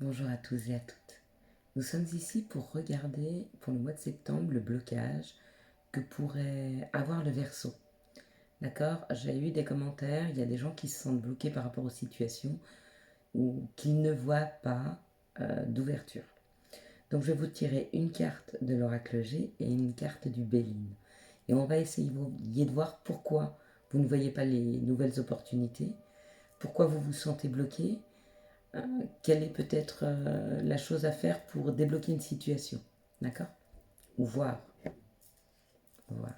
Bonjour à tous et à toutes. Nous sommes ici pour regarder pour le mois de septembre le blocage que pourrait avoir le Verseau. D'accord? J'ai eu des commentaires, il y a des gens qui se sentent bloqués par rapport aux situations ou qui ne voient pas d'ouverture. Donc je vais vous tirer une carte de l'oracle G et une carte du Béline. Et on va essayer de voir pourquoi vous ne voyez pas les nouvelles opportunités, pourquoi vous vous sentez bloqué, quelle est peut-être la chose à faire pour débloquer une situation. D'accord? Ou voir. Voir.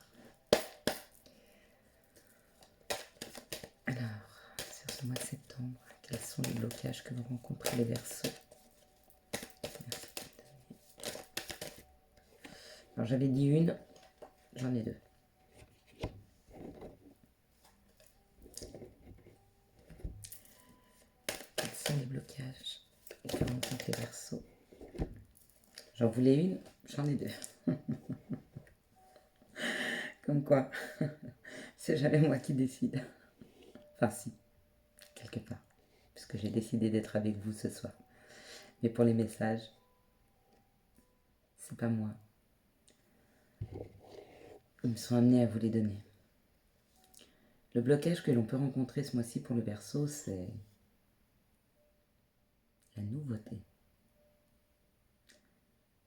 Alors, sur ce mois de septembre, quels sont les blocages que vous rencontrez les Verseaux? Merci. Alors j'avais dit une, j'en ai deux. Quels sont les blocages que rencontrent les Verseaux? J'en voulais une, j'en ai deux. Comme quoi, c'est jamais moi qui décide. Enfin si, quelque part, puisque j'ai décidé d'être avec vous ce soir. Mais pour les messages, c'est pas moi. Ils me sont amenés à vous les donner. Le blocage que l'on peut rencontrer ce mois-ci pour le Verseau, c'est la nouveauté.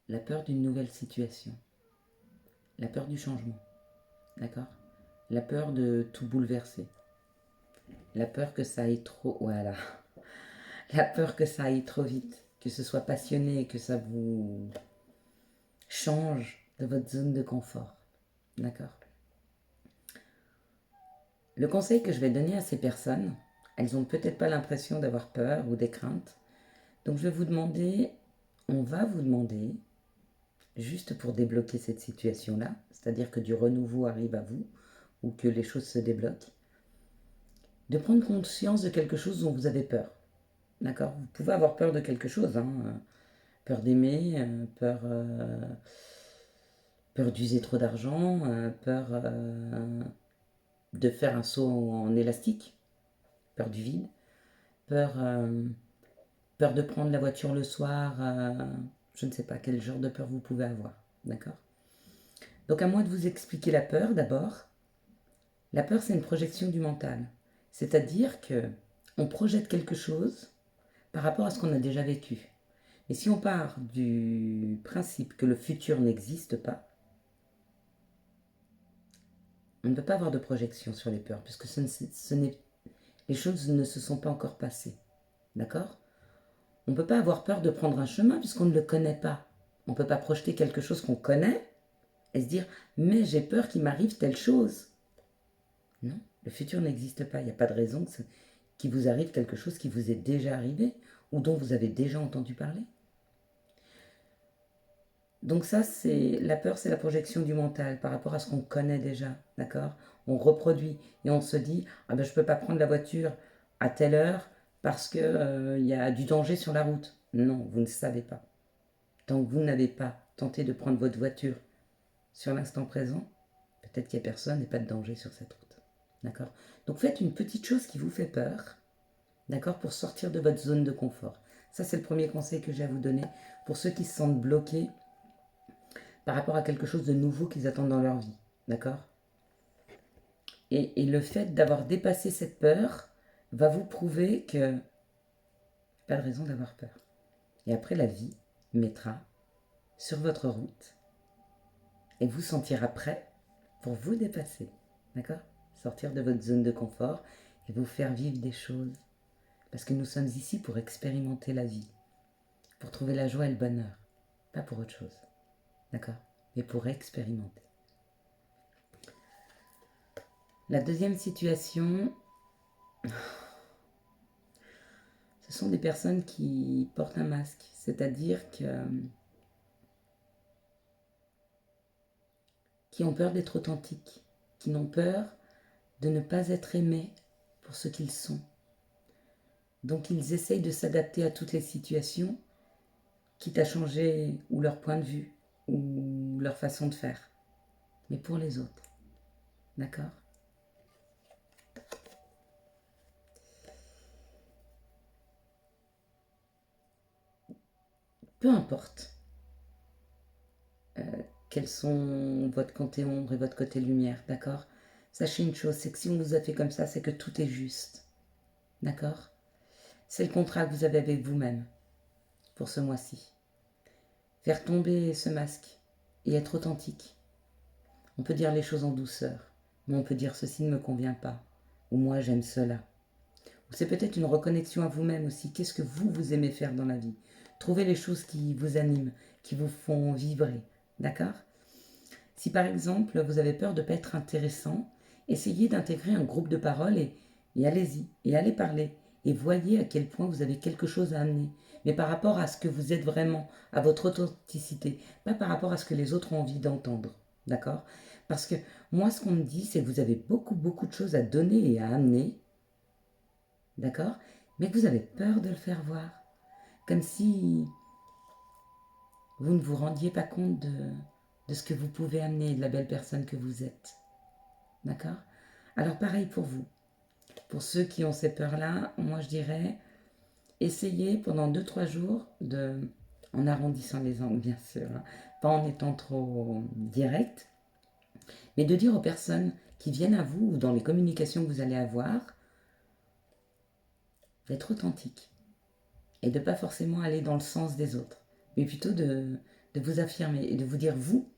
La peur d'une nouvelle situation. La peur du changement. D'accord? La peur de tout bouleverser. La peur que ça aille trop... Voilà. La peur que ça aille trop vite. Que ce soit passionné, que ça vous change de votre zone de confort. D'accord? Le conseil que je vais donner à ces personnes, elles n'ont peut-être pas l'impression d'avoir peur ou des craintes. Donc je vais vous demander, on va vous demander, juste pour débloquer cette situation-là, c'est-à-dire que du renouveau arrive à vous, ou que les choses se débloquent, de prendre conscience de quelque chose dont vous avez peur. D'accord? Vous pouvez avoir peur de quelque chose, hein, peur d'aimer, peur d'user trop d'argent, peur de faire un saut en élastique, peur du vide, peur, peur de prendre la voiture le soir, je ne sais pas quel genre de peur vous pouvez avoir. D'accord? Donc à moi de vous expliquer la peur d'abord. La peur, c'est une projection du mental. C'est-à-dire que on projette quelque chose par rapport à ce qu'on a déjà vécu. Et si on part du principe que le futur n'existe pas, on ne peut pas avoir de projection sur les peurs, puisque les choses ne se sont pas encore passées. D'accord? On ne peut pas avoir peur de prendre un chemin puisqu'on ne le connaît pas. On ne peut pas projeter quelque chose qu'on connaît et se dire mais j'ai peur qu'il m'arrive telle chose. Non, le futur n'existe pas. Il n'y a pas de raison qu'il vous arrive quelque chose qui vous est déjà arrivé ou dont vous avez déjà entendu parler. Donc ça, c'est la peur, c'est la projection du mental par rapport à ce qu'on connaît déjà, d'accord? On reproduit et on se dit ah ben je peux pas prendre la voiture à telle heure parce que il y a du danger sur la route. Non, vous ne savez pas. Tant que vous n'avez pas tenté de prendre votre voiture sur l'instant présent, peut-être qu'il n'y a personne et pas de danger sur cette route. D'accord? Donc faites une petite chose qui vous fait peur, d'accord, pour sortir de votre zone de confort. Ça, c'est le premier conseil que j'ai à vous donner pour ceux qui se sentent bloqués par rapport à quelque chose de nouveau qu'ils attendent dans leur vie. D'accord? Et le fait d'avoir dépassé cette peur va vous prouver que pas de raison d'avoir peur. Et après, la vie mettra sur votre route et vous sentira prêt pour vous dépasser. D'accord? Sortir de votre zone de confort et vous faire vivre des choses. Parce que nous sommes ici pour expérimenter la vie, pour trouver la joie et le bonheur. Pas pour autre chose. D'accord? Mais pour expérimenter. La deuxième situation, ce sont des personnes qui portent un masque. C'est-à-dire qui ont peur d'être authentiques, qui n'ont peur de ne pas être aimés pour ce qu'ils sont. Donc ils essayent de s'adapter à toutes les situations, quitte à changer ou leur point de vue, ou leur façon de faire. Mais pour les autres. D'accord? peu importe quels sont votre côté ombre et votre côté lumière, d'accord? Sachez une chose, c'est que si on vous a fait comme ça, c'est que tout est juste, d'accord? C'est le contrat que vous avez avec vous-même pour ce mois-ci. Faire tomber ce masque et être authentique. On peut dire les choses en douceur, mais on peut dire ceci ne me convient pas, ou moi j'aime cela. Ou c'est peut-être une reconnexion à vous-même aussi. Qu'est-ce que vous aimez faire dans la vie? Trouvez les choses qui vous animent, qui vous font vibrer, d'accord? Si par exemple vous avez peur de ne pas être intéressant, essayez d'intégrer un groupe de parole et allez-y, et allez parler. Et voyez à quel point vous avez quelque chose à amener. Mais par rapport à ce que vous êtes vraiment, à votre authenticité, pas par rapport à ce que les autres ont envie d'entendre. D'accord? Parce que moi, ce qu'on me dit, c'est que vous avez beaucoup de choses à donner et à amener. D'accord? Mais que vous avez peur de le faire voir. Comme si vous ne vous rendiez pas compte de ce que vous pouvez amener, de la belle personne que vous êtes. D'accord? Alors pareil pour vous. Pour ceux qui ont ces peurs-là, moi je dirais, essayez pendant 2-3 jours en arrondissant les angles bien sûr, hein, pas en étant trop direct, mais de dire aux personnes qui viennent à vous ou dans les communications que vous allez avoir, d'être authentique et de ne pas forcément aller dans le sens des autres, mais plutôt de vous affirmer et de vous dire vous,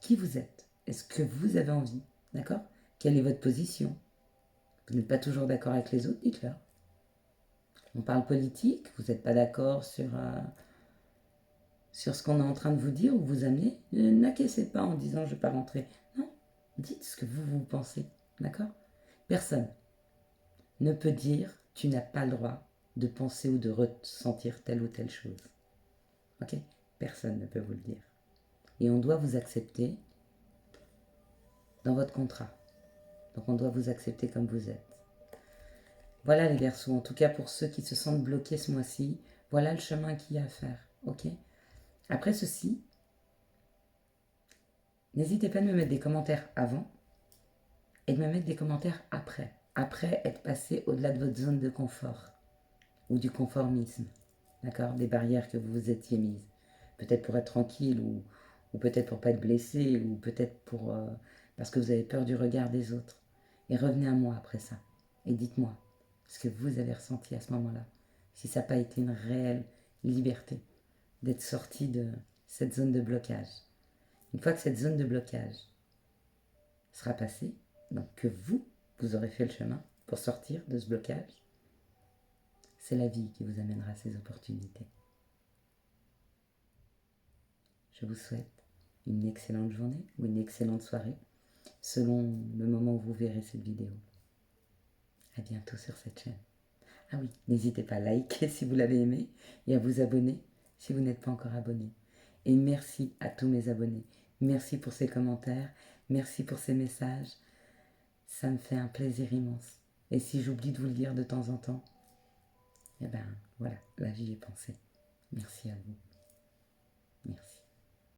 qui vous êtes, est-ce que vous avez envie, d'accord? Quelle est votre position? Vous n'êtes pas toujours d'accord avec les autres, dites-leur. On parle politique, vous n'êtes pas d'accord sur ce qu'on est en train de vous dire ou vous amener, n'acquiescez pas en disant je ne vais pas rentrer. Non, dites ce que vous pensez, d'accord? Personne ne peut dire tu n'as pas le droit de penser ou de ressentir telle ou telle chose. Ok? Personne ne peut vous le dire. Et on doit vous accepter dans votre contrat. Donc on doit vous accepter comme vous êtes. Voilà les Verseaux, en tout cas pour ceux qui se sentent bloqués ce mois-ci, voilà le chemin qu'il y a à faire. Ok? Après ceci, n'hésitez pas à me mettre des commentaires avant et de me mettre des commentaires après. Après être passé au-delà de votre zone de confort ou du conformisme. D'accord? Des barrières que vous vous étiez mises. Peut-être pour être tranquille ou peut-être pour pas être blessé ou peut-être parce que vous avez peur du regard des autres. Et revenez à moi après ça. Et dites-moi ce que vous avez ressenti à ce moment-là. Si ça n'a pas été une réelle liberté d'être sorti de cette zone de blocage. Une fois que cette zone de blocage sera passée, donc que vous aurez fait le chemin pour sortir de ce blocage, c'est la vie qui vous amènera ces opportunités. Je vous souhaite une excellente journée ou une excellente soirée, selon le moment où vous verrez cette vidéo. À bientôt sur cette chaîne. Ah oui, n'hésitez pas à liker si vous l'avez aimé et à vous abonner si vous n'êtes pas encore abonné. Et merci à tous mes abonnés. Merci pour ces commentaires, merci pour ces messages. Ça me fait un plaisir immense. Et si j'oublie de vous le dire de temps en temps, eh ben voilà, là j'y ai pensé. Merci à vous. Merci.